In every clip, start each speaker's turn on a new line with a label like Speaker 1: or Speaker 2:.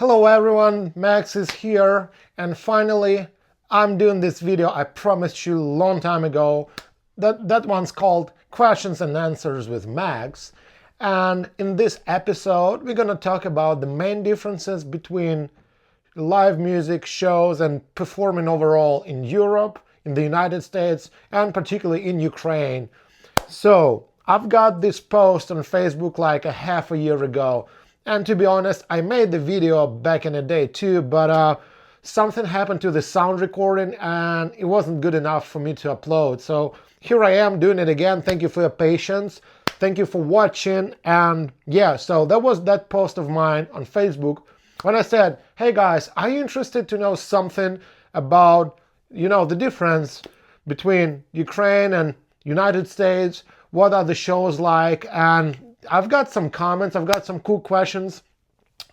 Speaker 1: Hello everyone, Max is here, and finally I'm doing this video I promised you a long time ago. That one's called Questions and Answers with Max. And in this episode we're gonna talk about the main differences between live music shows and performing overall in Europe, in the United States, and particularly in Ukraine. So I've got this post on Facebook like a half a year ago, and to be honest, I made the video back in the day too, but something happened to the sound recording and it wasn't good enough for me to upload. So here I am doing it again. Thank you for your patience. Thank you for watching. And yeah, so that was that post of mine on Facebook when I said, hey guys, are you interested to know something about, the difference between Ukraine and United States? What are the shows like? And I've got some comments, I've got some cool questions,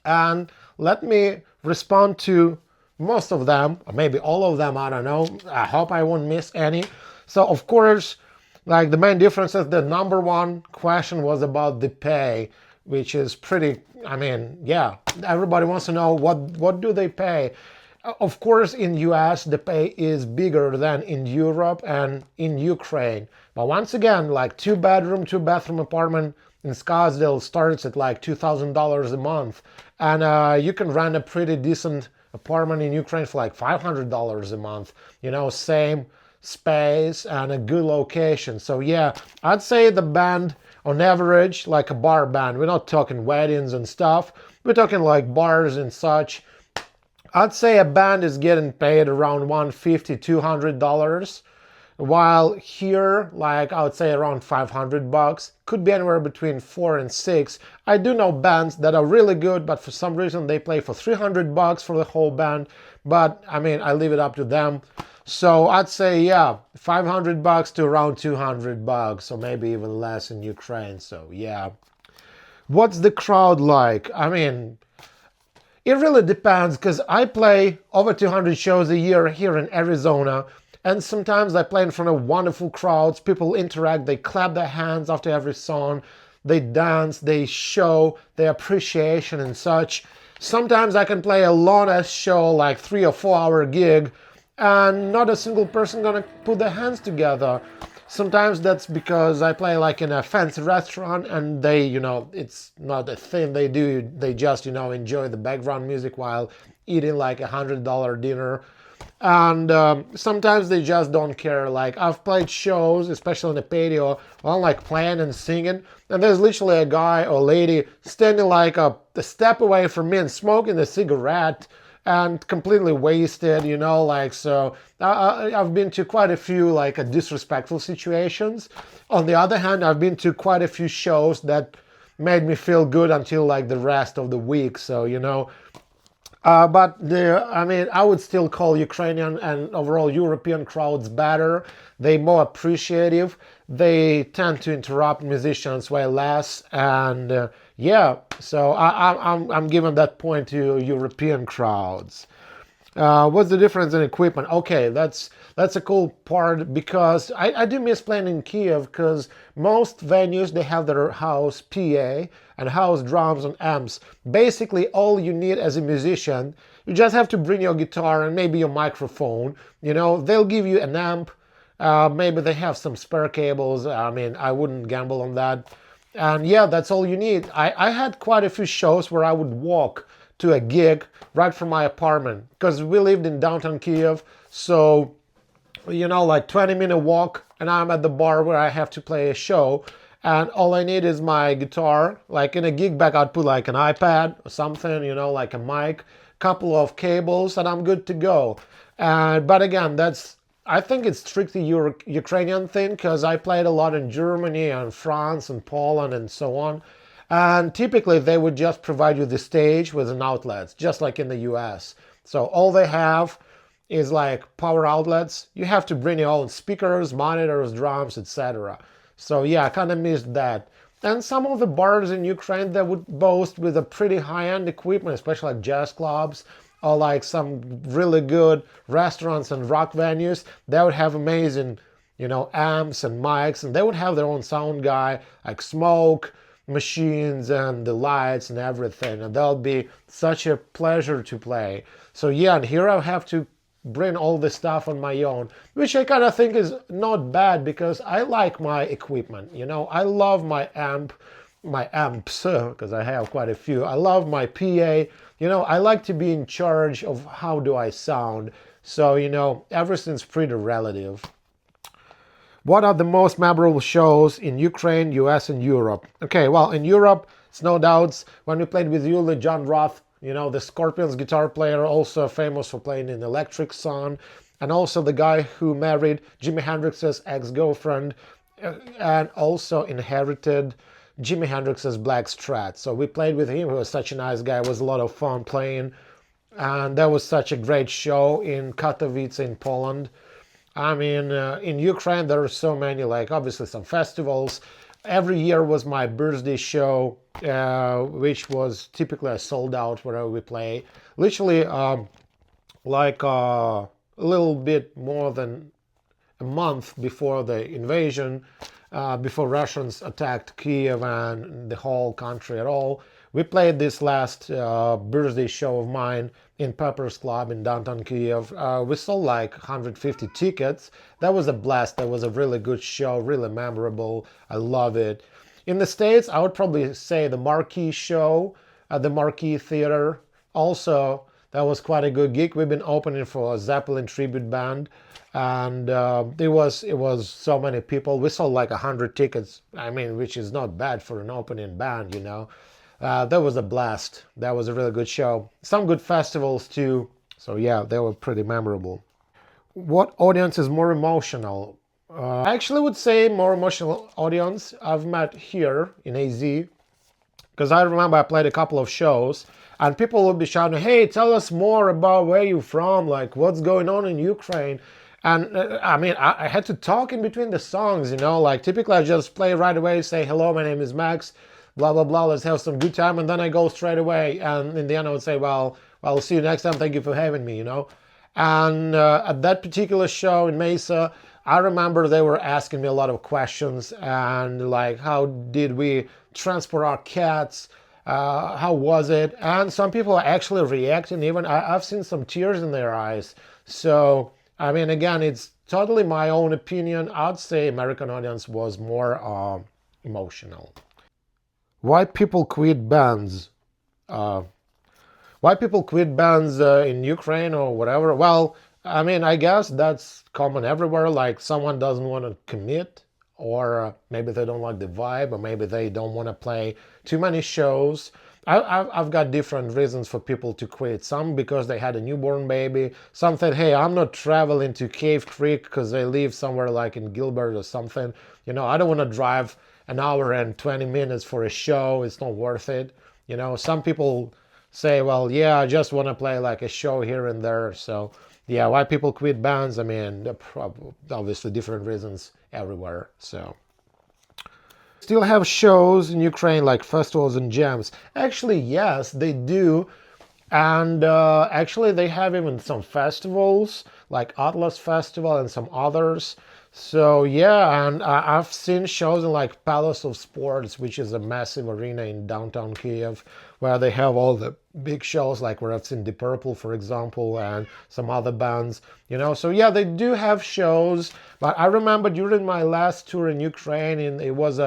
Speaker 1: and let me respond to most of them, or maybe all of them, I don't know. I hope I won't miss any. So of course, like the main difference is the number one question was about the pay, which is pretty, yeah, everybody wants to know what do they pay. Of course, in US, the pay is bigger than in Europe and in Ukraine. But once again, like two-bedroom, two-bathroom apartment in Scottsdale starts at like $2,000 a month. And you can rent a pretty decent apartment in Ukraine for like $500 a month. Same space and a good location. So yeah, I'd say the band on average, like a bar band, we're not talking weddings and stuff. We're talking like bars and such. I'd say a band is getting paid around $150, $200, while here, like I would say around $500. Could be anywhere between 4 and 6. I do know bands that are really good, but for some reason they play for $300 for the whole band. But I leave it up to them. So I'd say, yeah, $500 to around $200, or maybe even less in Ukraine. So yeah. What's the crowd like? It really depends, because I play over 200 shows a year here in Arizona, and sometimes I play in front of wonderful crowds. People interact, they clap their hands after every song, they dance, they show their appreciation and such. Sometimes I can play a long-ass show, like 3 or 4 hour gig, and not a single person gonna put their hands together. Sometimes that's because I play like in a fancy restaurant and they, it's not a thing they do. They just, enjoy the background music while eating like $100 dinner. And sometimes they just don't care. Like I've played shows, especially in the patio, while I'm like playing and singing, and there's literally a guy or lady standing like a step away from me and smoking a cigarette and completely wasted, so I've been to quite a few like disrespectful situations. On the other hand, I've been to quite a few shows that made me feel good until like the rest of the week. So, but I would still call Ukrainian and overall European crowds better. They're more appreciative. They tend to interrupt musicians way less, and yeah. So I'm giving that point to European crowds. What's the difference in equipment? Okay, that's a cool part, because I do miss playing in Kiev, because most venues, they have their house PA and house drums and amps. Basically all you need as a musician, you just have to bring your guitar and maybe your microphone. They'll give you an amp. Maybe they have some spare cables. I wouldn't gamble on that. And yeah, that's all you need. I had quite a few shows where I would walk to a gig right from my apartment, because we lived in downtown Kiev. So, like 20-minute walk, and I'm at the bar where I have to play a show. And all I need is my guitar. Like in a gig bag, I'd put like an iPad or something, like a mic, couple of cables, and I'm good to go. But again, I think it's strictly Ukrainian thing, because I played a lot in Germany and France and Poland and so on. And typically they would just provide you the stage with an outlets, just like in the US. So all they have is like power outlets. You have to bring your own speakers, monitors, drums, etc. So yeah, I kind of missed that. And some of the bars in Ukraine that would boast with a pretty high-end equipment, especially like jazz clubs, or like some really good restaurants and rock venues, they would have amazing, amps and mics, and they would have their own sound guy, like smoke, machines and the lights and everything, and that'll be such a pleasure to play. So yeah, and here I have to bring all this stuff on my own, which I kind of think is not bad because I like my equipment. I love my amps, because I have quite a few. I love my PA. I like to be in charge of how do I sound. So, everything's pretty relative. What are the most memorable shows in Ukraine, US, and Europe? Okay, well, in Europe, it's no doubts when we played with Yuli, John Roth, the Scorpions guitar player, also famous for playing in Electric Sun, and also the guy who married Jimi Hendrix's ex-girlfriend and also inherited Jimi Hendrix's black Strat. So we played with him. He was such a nice guy. It was a lot of fun playing. And that was such a great show in Katowice in Poland. I mean, in Ukraine, there are so many, like obviously some festivals. Every year was my birthday show, which was typically a sold out wherever we play. Literally, like a little bit more than a month before the invasion, before Russians attacked Kiev and the whole country at all. We played this last birthday show of mine in Pepper's Club in downtown Kiev. We sold like 150 tickets. That was a blast. That was a really good show, really memorable. I love it. In the States, I would probably say the Marquee show at the Marquee Theater. Also, that was quite a good gig. We've been opening for a Zeppelin tribute band, and it was so many people. We sold like 100 tickets. I mean, which is not bad for an opening band, That was a blast. That was a really good show. Some good festivals too. So yeah, they were pretty memorable. What audience is more emotional? I actually would say more emotional audience I've met here in AZ, because I remember I played a couple of shows and people would be shouting, "Hey, tell us more about where you're from, like what's going on in Ukraine." And I mean, I had to talk in between the songs, like typically I just play right away, say, "Hello, my name is Max, blah, blah, blah, let's have some good time." And then I go straight away. And in the end, I would say, well, I'll see you next time. Thank you for having me, And at that particular show in Mesa, I remember they were asking me a lot of questions and like, how did we transport our cats? How was it? And some people are actually reacting. Even I've seen some tears in their eyes. So, I mean, again, it's totally my own opinion. I'd say American audience was more emotional. Why people quit bands? Why people quit bands in Ukraine or whatever? Well, I mean, I guess that's common everywhere. Like someone doesn't want to commit, or maybe they don't like the vibe, or maybe they don't want to play too many shows. I've got different reasons for people to quit. Some because they had a newborn baby. Some said, "Hey, I'm not traveling to Cave Creek because they live somewhere like in Gilbert or something. I don't want to drive an hour and 20 minutes for a show. It's not worth it." Some people say, "Well, yeah, I just want to play like a show here and there." So yeah, why people quit bands? I mean, obviously different reasons everywhere. So still have shows in Ukraine like festivals and jams. Actually, yes, they do. And actually, they have even some festivals like Atlas Festival and some others. So yeah, and I've seen shows in like Palace of Sports, which is a massive arena in downtown Kiev, where they have all the big shows, like where I've seen Deep Purple, for example, and some other bands. So yeah, they do have shows. But I remember during my last tour in Ukraine, it was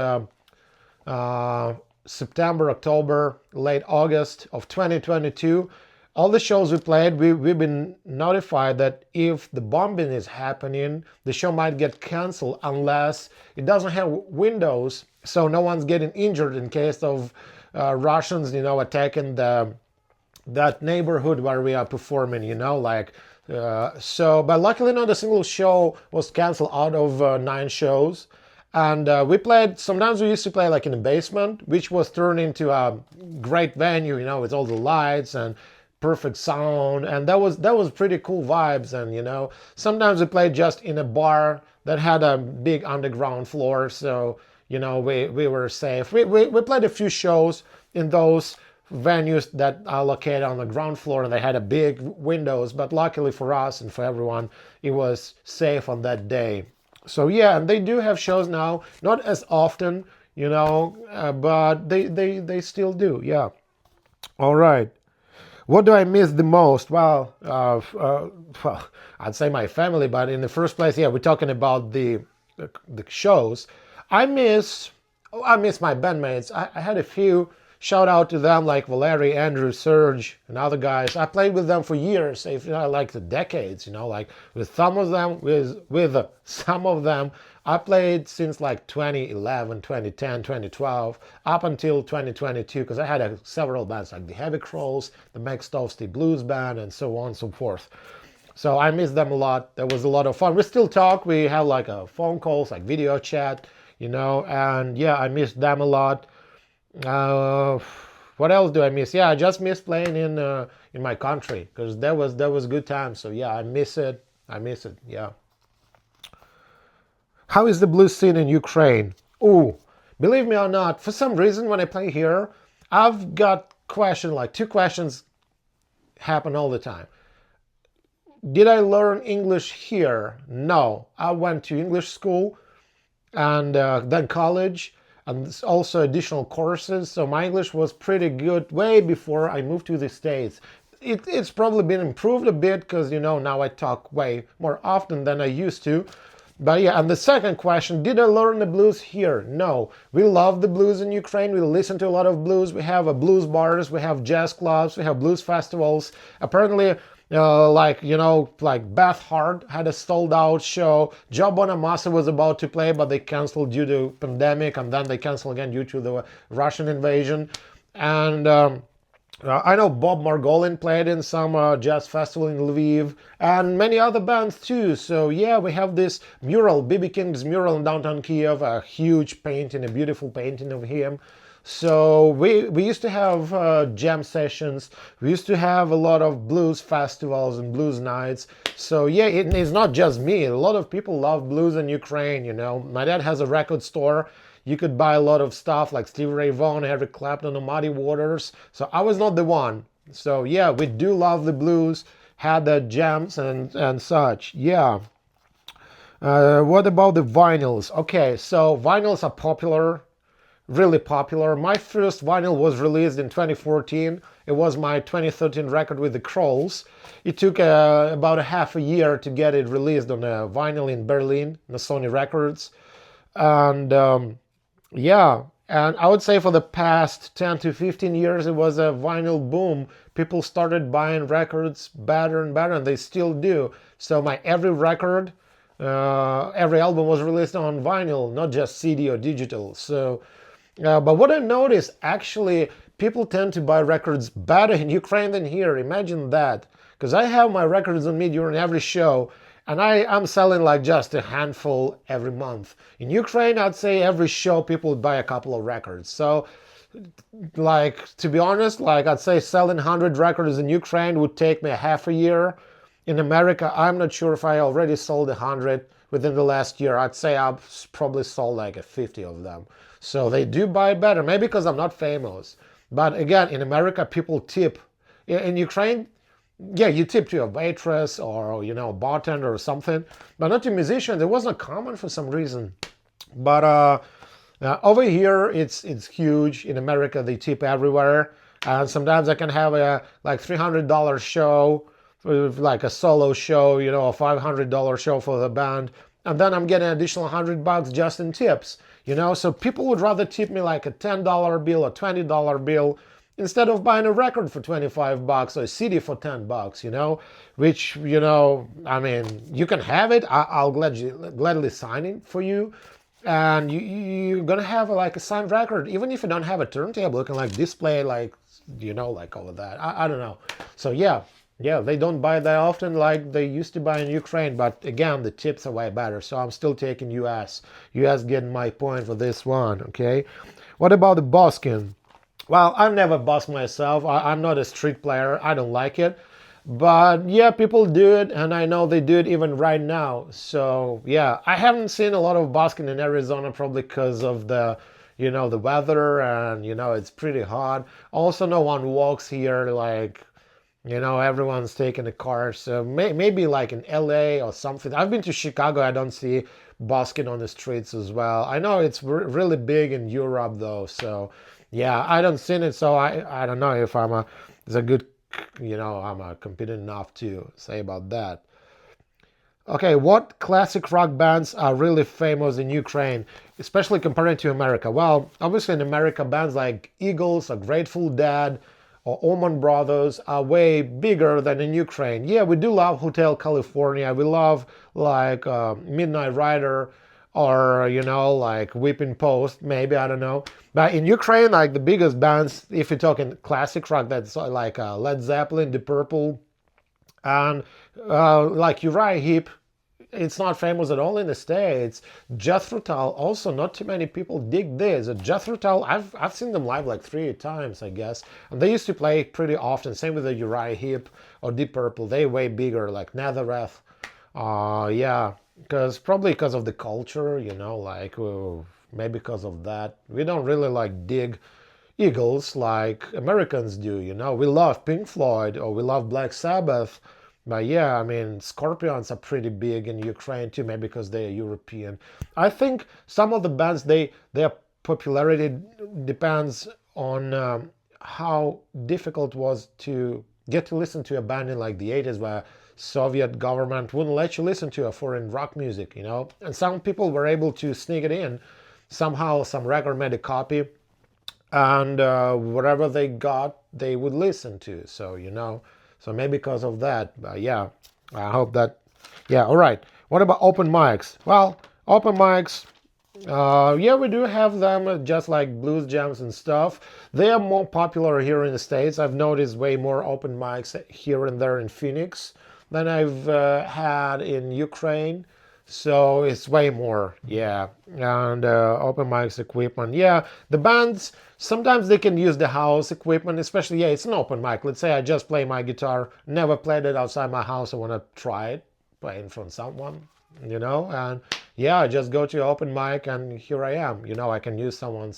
Speaker 1: September, October, late August of 2022. All the shows we played, we've been notified that if the bombing is happening, the show might get canceled unless it doesn't have windows, so no one's getting injured in case of Russians, attacking that neighborhood where we are performing, but luckily not a single show was canceled out of 9 shows. And we played, sometimes we used to play like in the basement, which was turned into a great venue, with all the lights and perfect sound, and that was pretty cool vibes. And sometimes we played just in a bar that had a big underground floor, so we were safe. We played a few shows in those venues that are located on the ground floor, and they had a big windows, but luckily for us and for everyone, it was safe on that day. So yeah, and they do have shows now, not as often, but they still do. Yeah. All right. What do I miss the most? Well, I'd say my family, but in the first place, yeah, we're talking about the shows. I miss I miss my bandmates. I had a few. Shout out to them like Valery, Andrew, Serge, and other guys. I played with them for years, if like the decades. Like with some of them, with some of them, I played since like 2011, 2010, 2012, up until 2022, because I had several bands like the Heavy Crawls, the Meg Stovsky Blues Band, and so on and so forth. So I miss them a lot. There was a lot of fun. We still talk. We have like a phone calls, like video chat, and yeah, I miss them a lot. Uh, what else do I miss? Yeah, I just miss playing in my country because that was good times. So yeah, I miss it. I miss it. Yeah. How is the blues scene in Ukraine? Ooh, believe me or not, for some reason when I play here, I've got like two questions happen all the time. Did I learn English here? No, I went to English school and then college and also additional courses. So my English was pretty good way before I moved to the States. It's probably been improved a bit because now I talk way more often than I used to. But yeah, and the second question, did I learn the blues here? No. We love the blues in Ukraine. We listen to a lot of blues. We have blues bars, we have jazz clubs, we have blues festivals. Apparently, like Beth Hart had a sold out show. Joe Bonamassa was about to play, but they canceled due to pandemic, and then they canceled again due to the Russian invasion. And I know Bob Margolin played in some jazz festival in Lviv and many other bands too. So yeah, we have this mural, B.B. King's mural in downtown Kiev, a huge painting, a beautiful painting of him. So we used to have jam sessions. We used to have a lot of blues festivals and blues nights. So yeah, it's not just me. A lot of people love blues in Ukraine. My dad has a record store. You could buy a lot of stuff like Stevie Ray Vaughan, Eric Clapton, and Muddy Waters. So I was not the one. So yeah, we do love the blues, had the jams and such. Yeah. What about the vinyls? Okay, so vinyls are popular, really popular. My first vinyl was released in 2014. It was my 2013 record with the Crawls. It took about a half a year to get it released on a vinyl in Berlin, on Sony Records. And yeah, and I would say for the past 10 to 15 years, it was a vinyl boom. People started buying records better and better, and they still do. So my every record, every album was released on vinyl, not just CD or digital. So, but what I noticed, actually, people tend to buy records better in Ukraine than here. Imagine that. Because I have my records on me during every show, and I'm selling like just a handful every month. In Ukraine, I'd say every show people would buy a couple of records. So, like, to be honest, like I'd say selling 100 records in Ukraine would take me a half a year. In America, I'm not sure if I already sold 100 within the last year. I'd say I've probably sold like a 50 of them. So they do buy better, maybe because I'm not famous. But again, in America, people tip. In Ukraine, yeah, you tip to a waitress or a bartender or something, but not to musicians. It wasn't common for some reason. But over here, it's huge. In America, they tip everywhere, and sometimes I can have a like $300 show, like a solo show, a $500 show for the band, and then I'm getting an additional $100 just in tips. So people would rather tip me like a $10 bill or $20 bill instead of buying a record for $25 or a CD for $10, which, I mean, you can have it. I'll gladly sign it for you. And you're going to have like a signed record, even if you don't have a turntable, you can like display like, like all of that. I don't know. So yeah, they don't buy that often like they used to buy in Ukraine. But again, the tips are way better. So I'm still taking US. US getting my point for this one, okay? What about the busking? Well, I've never busked myself. I'm not a street player. I don't like it. But yeah, people do it, and I know they do it even right now. So yeah, I haven't seen a lot of busking in Arizona, probably because of the weather, and it's pretty hot. Also, no one walks here like Everyone's taking a car. So maybe like in LA or something. I've been to Chicago. I don't see busking on the streets as well. I know it's really big in Europe though. So yeah, I don't see it. So I don't know if it's a good, I'm a competent enough to say about that. Okay, what classic rock bands are really famous in Ukraine, especially compared to America? Well, obviously in America, bands like Eagles or Grateful Dead or Allman Brothers are way bigger than in Ukraine. Yeah, we do love Hotel California. We love like Midnight Rider or like Whipping Post, maybe, I don't know. But in Ukraine, like the biggest bands, if you're talking classic rock, that's like Led Zeppelin, Deep Purple, and like Uriah Heep. It's not famous at all in the States. Jethro Tull, also not too many people dig this. Jethro Tull, I've seen them live like 3 times, I guess. And they used to play pretty often. Same with the Uriah Heep or Deep Purple. They way bigger, like Nazareth. Yeah, probably because of the culture, like maybe because of that. We don't really like dig Eagles like Americans do, We love Pink Floyd or we love Black Sabbath. But yeah, I mean, Scorpions are pretty big in Ukraine too, maybe because they're European. I think some of the bands, their popularity depends on how difficult it was to get to listen to a band in like the 80s where Soviet government wouldn't let you listen to a foreign rock music, And some people were able to sneak it in. Somehow some record made a copy and whatever they got, they would listen to. So, so maybe because of that. But yeah, I hope that. Yeah, all right. What about open mics? Well, open mics, yeah, we do have them, just like blues jams and stuff. They are more popular here in the States. I've noticed way more open mics here and there in Phoenix than I've had in Ukraine. So it's way more, yeah. And open mics equipment, yeah. The bands, sometimes they can use the house equipment, especially, yeah, it's an open mic. Let's say I just play my guitar, never played it outside my house. I want to try it, play in front of someone, and yeah, I just go to open mic and here I am. I can use someone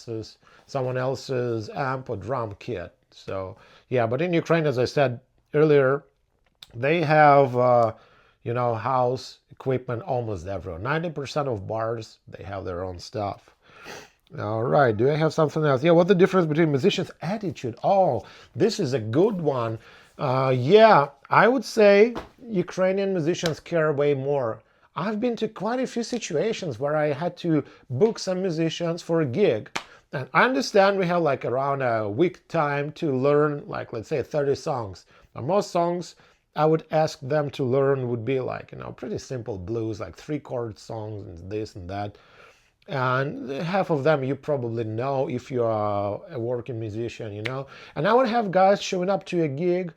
Speaker 1: else's amp or drum kit. So yeah, but in Ukraine, as I said earlier, they have house equipment almost everywhere. 90% of bars, they have their own stuff. All right, do I have something else? Yeah, what's the difference between musicians' attitude? Oh, this is a good one. Yeah, I would say Ukrainian musicians care way more. I've been to quite a few situations where I had to book some musicians for a gig. And I understand we have like around a week time to learn, like, let's say 30 songs. But most songs I would ask them to learn would be like, pretty simple blues, like 3-chord songs and this and that. And half of them you probably know if you are a working musician, And I would have guys showing up to a gig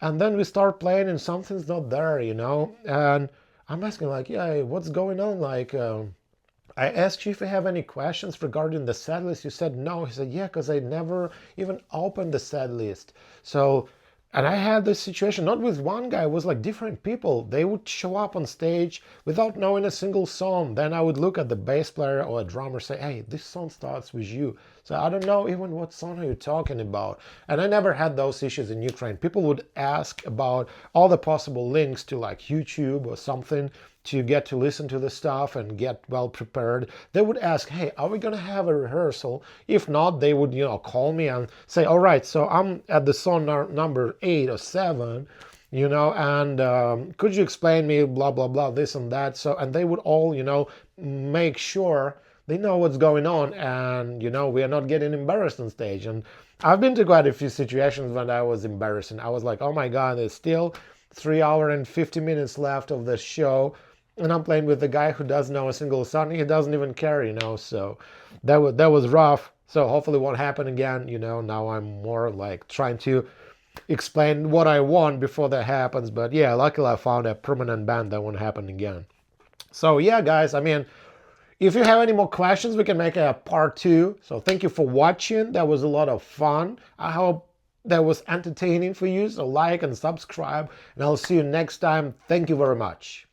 Speaker 1: and then we start playing and something's not there, And I'm asking like, yeah, what's going on? Like, I asked you if you have any questions regarding the set list. You said no. He said, yeah, because I never even opened the set list. So, and I had this situation, not with one guy, it was like different people. They would show up on stage without knowing a single song. Then I would look at the bass player or a drummer say, hey, this song starts with you. So I don't know even what song are you talking about. And I never had those issues in Ukraine. People would ask about all the possible links to like YouTube or something to get to listen to the stuff and get well prepared. They would ask, hey, are we going to have a rehearsal? If not, they would, call me and say, all right, so I'm at the song number 8 or 7, and could you explain me blah, blah, blah, this and that. So, and they would all, make sure they know what's going on and, we are not getting embarrassed on stage. And I've been to quite a few situations when I was embarrassed and I was like, oh my God, there's still 3 hours and 50 minutes left of the show. And I'm playing with the guy who doesn't know a single song. He doesn't even care, So that was rough. So hopefully it won't happen again. Now I'm more like trying to explain what I want before that happens. But yeah, luckily I found a permanent band that won't happen again. So yeah, guys, I mean, if you have any more questions, we can make a part 2. So thank you for watching. That was a lot of fun. I hope that was entertaining for you. So like and subscribe, and I'll see you next time. Thank you very much.